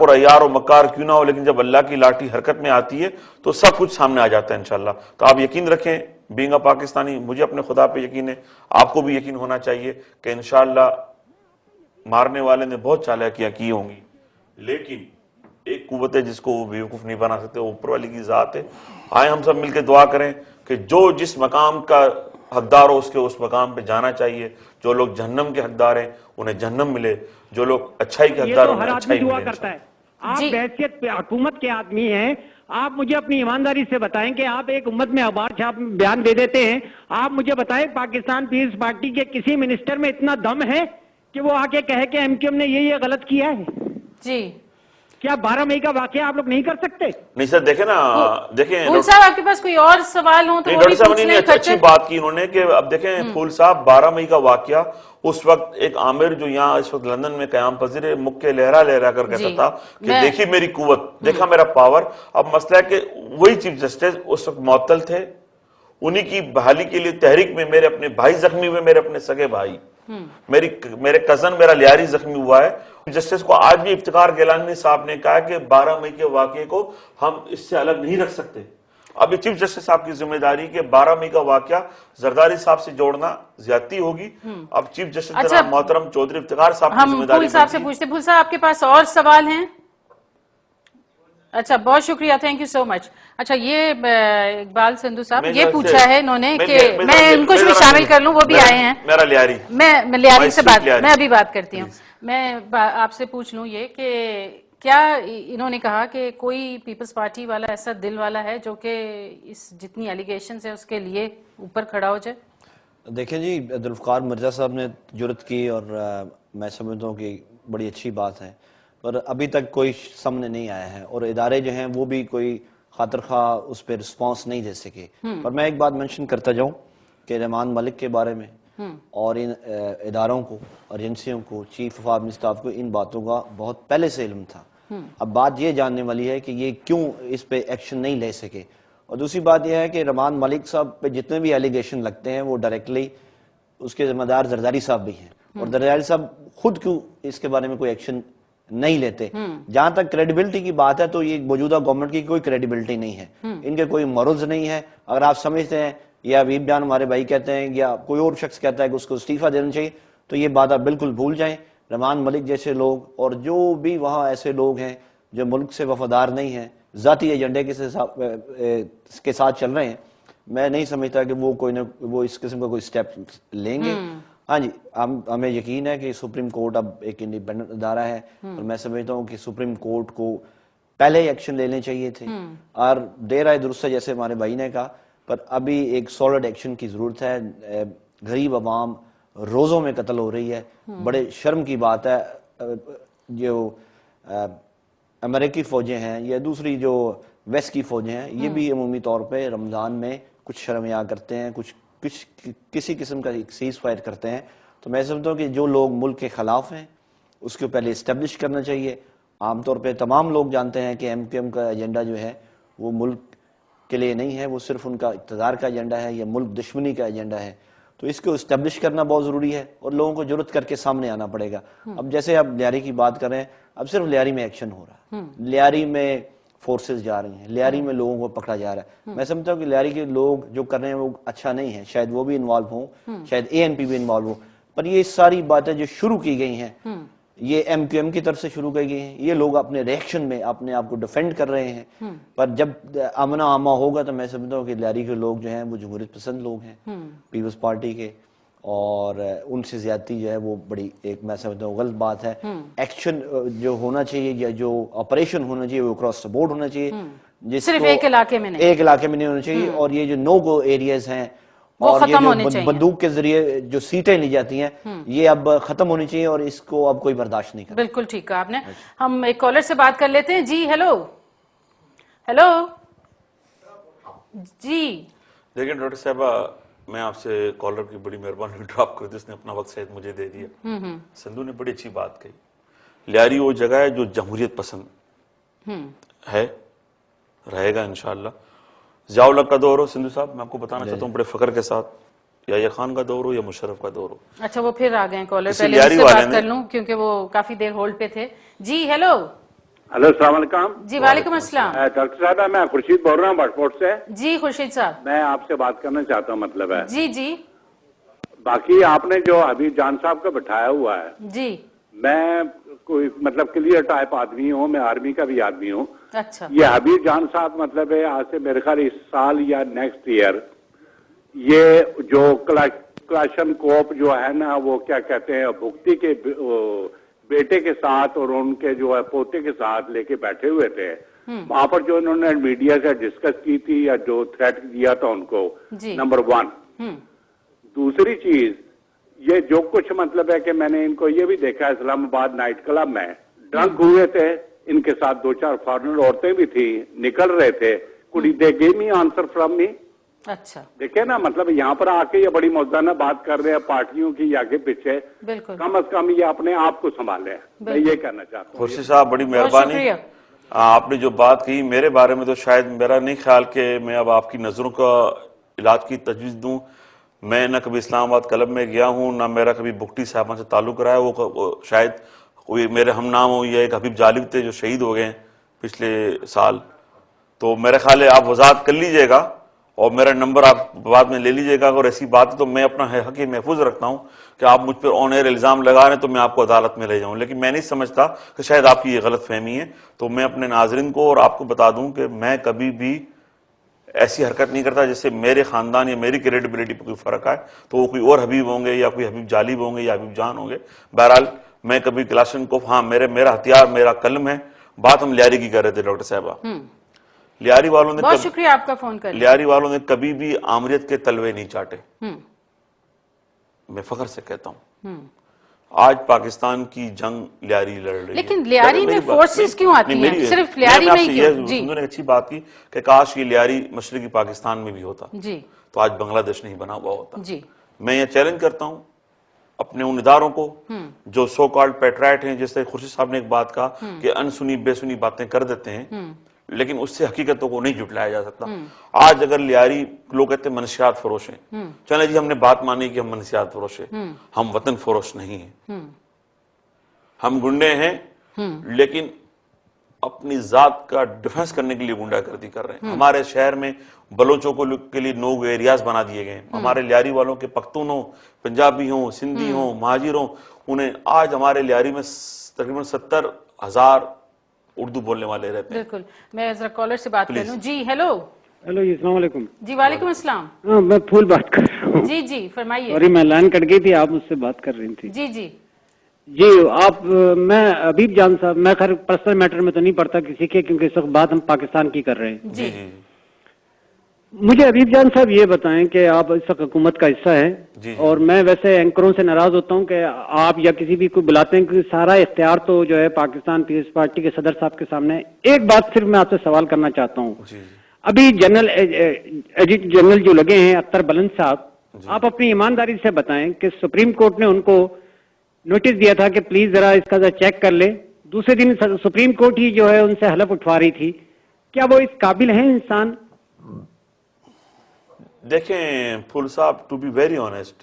और अय्यार और मक्कार क्यों ना हो, लेकिन जब अल्लाह की लाठी हरकत में आती है तो सब कुछ सामने आ जाता है इंशाल्लाह। तो आप यकीन रखें, बीइंग अ पाकिस्तानी, मुझे अपने खुदा पे यकीन है, आपको भी यकीन होना चाहिए कि इंशाल्लाह मारने वाले ने बहुत चालाकियां की होंगी, लेकिन एक कुव्वत है जिसको वो बेवकूफ नहीं बना सकते, वो ऊपर वाली की जात है। आए हम सब मिलकर दुआ करें कि जो जिस मकाम का हकदार हो उसके उस मकाम पे जाना चाहिए। जो लोग जहन्नम के हकदार हैं उन्हें जहन्नम मिले, जो लोग अच्छाई के हकदार हैं उन्हें अच्छाई मिले। करता है। आप हैसियत पे हुकूमत के आदमी हैं, आप मुझे अपनी ईमानदारी से बताएं कि आप एक उम्मत में अखबार छाप बयान दे देते हैं। आप मुझे बताएं पाकिस्तान पीपल्स पार्टी के किसी मिनिस्टर में इतना दम है कि वो आके कहे कि एमक्यूएम ने ये गलत किया है? जी, क्या 12 मई का वाकया आप लोग नहीं कर सकते? नहीं सर, देखे ना, देखें फूल साहब, आपके पास कोई और सवाल हो तो वो भी पूछ लें। अच्छी बात की इन्होंने कि अब देखें फूल साहब, 12 मई का वाकया, उस वक्त एक आमिर जो यहाँ इस वक्त लंदन में कयाम पजीर है, मुक्के लहरा लहरा कर कहता था कि देखिए मेरी कुव्वत, देखा मेरा पावर। अब मसला है कि वही चीफ जस्टिस उस वक्त मुअत्तल थे, उन्हीं की बहाली के लिए तहरीक में मेरे अपने भाई जख्मी हुए, मेरे अपने सगे भाई, मेरे कजन, मेरा लियारी जख्मी हुआ है। जस्टिस को आज भी इफ्तिकार गिलानी साहब ने कहा कि 12 मई के वाकये को हम इससे अलग नहीं रख सकते। अब ये चीफ जस्टिस साहब की जिम्मेदारी कि 12 मई का वाकया जरदारी साहब से जोड़ना ज्यादती होगी। अब चीफ जस्टिस जनाब मोहतरम चौधरी इफ्तिकार साहब की जिम्मेदारी। फूल साहब से पूछते, फूल साहब आपके पास और सवाल हैं? अच्छा, बहुत शुक्रिया, थैंक यू सो मच। अच्छा, ये इकबाल संधू साहब ये पूछा है इन्होंने कि मैं उनको भी शामिल कर लूं, वो भी आए हैं। मेरा लियारी, मैं लियारी से बात, मैं अभी बात करती हूँ। मैं आपसे पूछ लूं ये कि क्या इन्होंने कहा कि कोई पीपल्स पार्टी वाला ऐसा दिल वाला है जो कि इस जितनी एलिगेशन है उसके लिए ऊपर खड़ा हो जाए? देखें जी, जुल्फ़िकार मिर्जा साहब ने जुर्रत की और मैं समझता हूँ कि बड़ी अच्छी बात है, पर अभी तक कोई सामने नहीं आया है और इदारे जो हैं वो भी कोई खातिर खा उस पर रिस्पॉन्स नहीं दे सके। पर मैं एक बात मेंशन करता जाऊँ कि रहमान मलिक के बारे में और इन इदारों को, एजेंसियों को, चीफ ऑफ आर्मी स्टाफ को इन बातों का बहुत पहले से इल्म था। अब बात ये जानने वाली है कि ये क्यों इस पे एक्शन नहीं ले सके। और दूसरी बात यह है कि रहमान मलिक साहब पे जितने भी एलिगेशन लगते हैं वो डायरेक्टली उसके जिम्मेदार जरदारी साहब भी हैं, और जरदारी साहब खुद क्यों इसके बारे में कोई एक्शन नहीं लेते। जहां तक क्रेडिबिलिटी की बात है तो ये मौजूदा गवर्नमेंट की कोई क्रेडिबिलिटी नहीं है, इनके कोई मॉरल्स नहीं है। अगर आप समझते हैं या अबीब जान हमारे भाई कहते हैं या कोई और शख्स कहता है कि उसको इस्तीफा देना चाहिए, तो ये बात आप बिल्कुल भूल जाएं। रहमान मलिक जैसे लोग और जो भी वहां ऐसे लोग हैं जो मुल्क से वफादार नहीं है, जाती एजेंडे के साथ चल रहे हैं, मैं नहीं समझता कि वो इस किस्म का कोई स्टेप लेंगे। हाँ जी, हमें यकीन है कि सुप्रीम कोर्ट अब एक इंडिपेंडेंट अदारा है और मैं समझता हूँ कि सुप्रीम कोर्ट को पहले ही एक्शन लेने चाहिए थे और देर आए दुरुस्त है जैसे हमारे भाई ने कहा, पर अभी एक सॉलिड एक्शन की जरूरत है। गरीब अवाम रोजों में कत्ल हो रही है, बड़े शर्म की बात है। जो अमेरिकी फौजें हैं या दूसरी जो वेस्ट की फौजें हैं, ये भी अमूमी तौर पे रमजान में कुछ शर्मिया करते हैं, कुछ किसी किस्म का सीज फायर करते हैं। तो मैं समझता हूँ कि जो लोग मुल्क के खिलाफ हैं उसको पहले इस्टेब्लिश करना चाहिए। आमतौर पे तमाम लोग जानते हैं कि एमक्यूएम का एजेंडा जो है वो मुल्क के लिए नहीं है, वो सिर्फ उनका इक़्तिदार का एजेंडा है या मुल्क दुश्मनी का एजेंडा है। तो इसको इस्टेब्लिश करना बहुत जरूरी है और लोगों को जरूरत करके सामने आना पड़ेगा। अब जैसे आप लियारी की बात कर रहे हैं, अब सिर्फ लियारी में एक्शन हो रहा है, लियारी में फोर्सेस जा रही हैं, लियारी में लोगों को पकड़ा जा रहा है। मैं समझता हूँ कि लियारी के लोग जो कर रहे हैं वो अच्छा नहीं है, शायद वो भी इन्वॉल्व हों, शायद एएनपी भी इन्वॉल्व हो, पर ये सारी बातें जो शुरू की गई हैं ये एमक्यूएम की तरफ से शुरू की गई हैं। ये लोग अपने रिएक्शन में अपने आप को डिफेंड कर रहे हैं, पर जब आमना आमा होगा तो मैं समझता हूँ कि लियारी के लोग जो हैं वो जमहूरियत पसंद लोग हैं, पीपल्स पार्टी के, और उनसे ज्यादती जो है वो बड़ी एक मैं समझता हूँ गलत बात है। एक्शन जो होना चाहिए या जो ऑपरेशन होना चाहिए वो क्रॉस द बोर्ड होना चाहिए, सिर्फ एक इलाके में नहीं होना चाहिए। और ये जो नो गो एरियाज हैं और ये जो बंदूक के जरिए जो सीटें ली जाती हैं ये अब खत्म होनी चाहिए और इसको अब कोई बर्दाश्त नहीं कर। बिल्कुल ठीक कहा आपने। हम एक कॉलर से बात कर लेते हैं। जी हेलो हेलो जी। देखिए डॉक्टर साहब, मैं आपसे कॉलर की बड़ी मेहरबानी ड्रॉप कर दी, उसने अपना वक्त शायद मुझे दे दिया। संधू ने बड़ी अच्छी बात कही, लियारी वो जगह है जो जमहूरियत पसंद है, रहेगा इंशाअल्लाह। ज़िया-उल-हक का दौर हो संधू साहब, मैं आपको बताना चाहता हूँ बड़े फख्र के साथ, या खान का दौर हो या मुशर्रफ का दौर हो। अच्छा, वो फिर आ गए कॉलर, पहले उनसे बात कर लूं क्योंकि वो काफी देर होल्ड पे थे। जी हेलो हेलो अस्सलाम वालेकुम। जी वालेकुम अस्सलाम। डॉक्टर साहब, मैं खुर्शीद बोल रहा हूँ बटफोर्ड से। जी खुर्शीद साहब। मैं आपसे बात करना चाहता हूँ, मतलब है जी जी बाकी आपने जो हबीब जान साहब को बैठाया हुआ है, जी। मैं कोई मतलब क्लियर टाइप आदमी हूँ, मैं आर्मी का भी आदमी हूँ। अच्छा। ये हबीब जान साहब मतलब है आज से मेरे ख्याल इस साल या नेक्स्ट ईयर ये जो क्लाशन कोप जो है ना, वो क्या कहते हैं, भुक्ति के बेटे के साथ और उनके जो है पोते के साथ लेके बैठे हुए थे। वहां पर जो इन्होंने मीडिया से डिस्कस की थी या जो थ्रेट दिया था उनको, नंबर 1। दूसरी चीज, ये जो कुछ मतलब है कि मैंने इनको ये भी देखा इस्लामाबाद नाइट क्लब में ड्रंक हुए थे, इनके साथ 2-4 फॉरेनर औरतें भी थी, निकल रहे थे। Could they give me answer from me? अच्छा। देखिए ना, मतलब यहाँ पर आके ये बड़ी मौजूदा बात कर रहे हैं पार्टियों की आगे पीछे। बिल्कुल। कम से कम ये अपने आप को संभाले, मैं ये कहना चाहता हूँ। खुर्शीद साहब बड़ी मेहरबानी, आपने जो बात कही मेरे बारे में तो शायद मेरा नहीं ख्याल कि मैं अब आपकी नजरों का इलाज की तजवीज़ दूं। मैं न कभी इस्लामाबाद क्लब में गया हूं, ना मेरा कभी भुट्टी साहबा से ताल्लुक रहा है। वो शायद कोई मेरे हम नाम हो, या एक हबीब जालिब थे जो शहीद हो गए पिछले साल। तो मेरा ख्याल है आप वजाहत कर लीजिएगा और मेरा नंबर आप बाद में ले लीजिएगा। अगर ऐसी बात है तो मैं अपना हक महफूज रखता हूं कि आप मुझ पर ऑन एयर इल्जाम लगा रहे हैं तो मैं आपको अदालत में ले जाऊं, लेकिन मैं नहीं समझता कि शायद आपकी ये गलत फहमी है। तो मैं अपने नाजरीन को और आपको बता दूं कि मैं कभी भी ऐसी हरकत नहीं करता जिससे मेरे खानदान या मेरी क्रेडिबिलिटी पर कोई फर्क आए। तो वो कोई और हबीब होंगे या कोई हबीब जालिब होंगे या हबीब जान होंगे। बहरहाल मैं कभी क्लाशन को, हाँ मेरा हथियार मेरा कलम है। बात हम लियारी की कर रहे थे डॉक्टर साहबा। लियारी वालों ने बहुत शुक्रिया आपका फोन कर। लियारी वालों ने कभी भी आमरीत के तलवे नहीं चाटे, मैं फख्र से कहता हूं। आज पाकिस्तान की जंग लियारी लड़ रही है। लेकिन लियारी में फोर्सेस क्यों आती हैं? सिर्फ लियारी में ही क्यों? जी, उन्होंने अच्छी बात की कि काश ये लियारी मशरकी पाकिस्तान में भी होता जी, तो आज बांग्लादेश नहीं बना हुआ होता। जी, मैं ये चैलेंज करता हूं अपने उन इदारों को जो सो कॉल्ड पेट्राइट हैं। जैसे खुर्शीद साहब ने एक बात कहा कि अनसुनी बेसुनी बातें कर देते हैं, लेकिन उससे हकीकतों को नहीं जुटलाया जा सकता। आज अगर लियारी लोग कहते हैं मनशियात फरोश हैं, चले जी हमने बात मानी कि हम मनशियात फरोश हैं, हम वतन फरोश नहीं हैं। हम गुंडे हैं लेकिन अपनी जात का डिफेंस करने के लिए गुंडागर्दी कर रहे हैं। हमारे शहर में बलोचों के लिए नो एरियाज बना दिए गए। हमारे लियारी वालों के पख्तून हो, पंजाबी हो, सिंधी हो, महाजिर हो, उन्हें आज हमारे लियारी में तकरीबन 70,000 उर्दू बोलने वाले रहते हैं। बिल्कुल। मैं जरा कॉलर से बात कर लूं। जी हेलो। हेलो जी, अस्सलाम वालेकुम। जी वालेकुम अस्सलाम। हाँ, मैं फूल बात कर रहा हूँ। जी जी फरमाइए। सॉरी, मैं लाइन कट गई थी, आप मुझसे बात कर रही थी। जी जी जी आप मैं हबीब जान साहब, मैं खैर पर्सनल मैटर में तो नहीं पढ़ता किसी के, क्योंकि इस वक्त बात हम पाकिस्तान की कर रहे हैं। जी, मुझे हबीब जान साहब ये बताएं कि आप इस वक्त हुकूमत का हिस्सा हैं, और मैं वैसे एंकरों से नाराज होता हूं कि आप या किसी भी को बुलाते हैं कि सारा इख्तियार तो जो है पाकिस्तान पीपल्स पार्टी के सदर साहब के सामने। एक बात सिर्फ मैं आपसे सवाल करना चाहता हूं। अभी जनरल जो लगे हैं अख्तर बुलंद साहब, आप अपनी ईमानदारी से बताएं कि सुप्रीम कोर्ट ने उनको नोटिस दिया था कि प्लीज जरा इसका जरा चेक कर ले। दूसरे दिन सुप्रीम कोर्ट ही जो है उनसे हलफ उठवा रही थी। क्या वो इस काबिल है इंसान? देखें फुल साहब, टू बी वेरी ऑनेस्ट,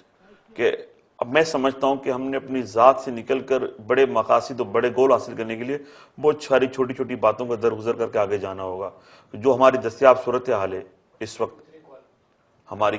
कि अब मैं समझता हूं कि हमने अपनी जात से निकलकर बड़े मकासद और बड़े गोल हासिल करने के लिए बहुत सारी छोटी छोटी बातों का दरगुजर करके आगे जाना होगा। जो हमारी दस्तयाब सूरत हाल है इस वक्त, हमारी